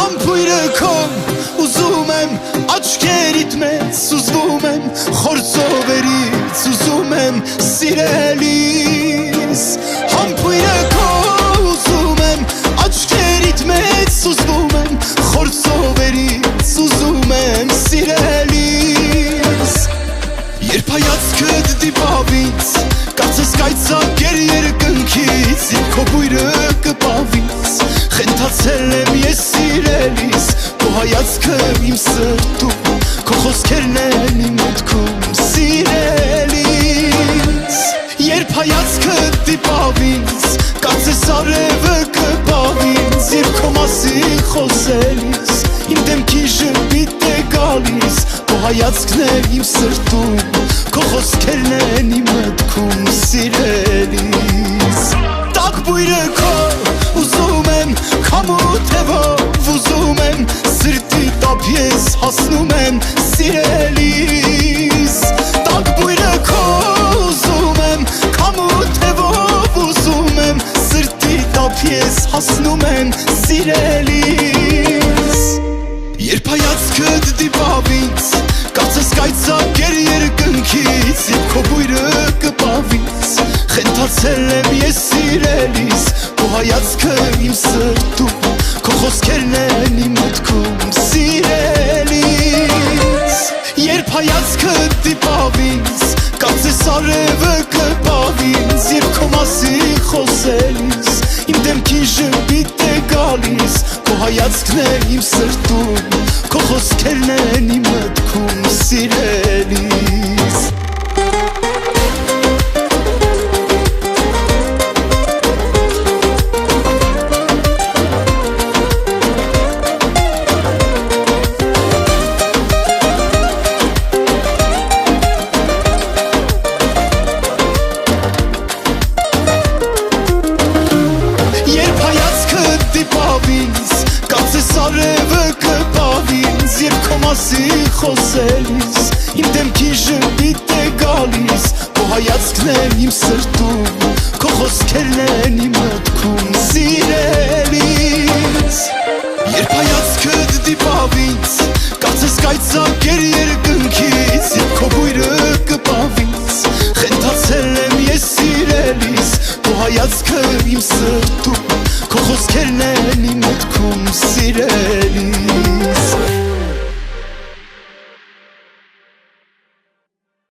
Համբույրը քոն ուզում եմ աչքերիդ մեծ ուզվում եմ խորձովերից ուզում եմ սիրելիս Համբույրը քո ուզում եմ աչքերիդ մեծ ուզվում եմ խորձովերից ուզում եմ սիրելիս Երբ հայացքդ դիպավ ինձ կարծես կայծակեր երկնքից Երբ քո բույրը կպավ ինձ խենթացել եմ ես սիրելիս Քո հայացքը իմ սրտում Քո խոսքերն են իմ մտքում սիրելիս Երբ հայացքդ դիպավ ինձ կարծես արևը կպավ ինձ Երբ քո մասին խոսելիս իմ դեմքի ժպիտ է գալիս Քո հայացքն է իմ սրտում Քո խոսքերն են իմ մտքում սիրելիս Տաք բույրը քո ուզում եմ քամու թևով ուզում եմ սրտի տապ ես հասնում եմ սիրելիս Տաք բույրը քո ուզում եմ քամու թևով ուզում եմ սրտի տապ ես հասնում եմ սիրելիս Երբ հայացքդ դիպավ ինձ կարծես կայծակեր երկնքից Երբ քո բույրը կպավ ինձ խենթացել եմ ես սիրելիս Քո հայացքը իմ սրտում Քո խոսքերն են իմ մտքում սիրելիս Երբ հայացքդ դիպավ ինձ կարծես արևը կպավ ինձ Երբ քո մասին խոսելիս իմ դեմքի ժպիտ է գալիս Քո հայացքն է իմ սրտում Քո խոսքերն են իմ մտքում սիրելիս Արևը կպավ ինձ Երբ քո մասին խոսելիս Իմ դեմքի ժպիտ է գալիս Քո հայացքն է իմ սրտում Քո խոսքերն են իմ մտքում սիրելիս Երբ հայացքդ դիպավ ինձ կարծես կայծակեր երկնքից Երբ քո բույրը կպավ ինձ խենթացել եմ ես սիրելիս Քո հայացքը իմ սրտում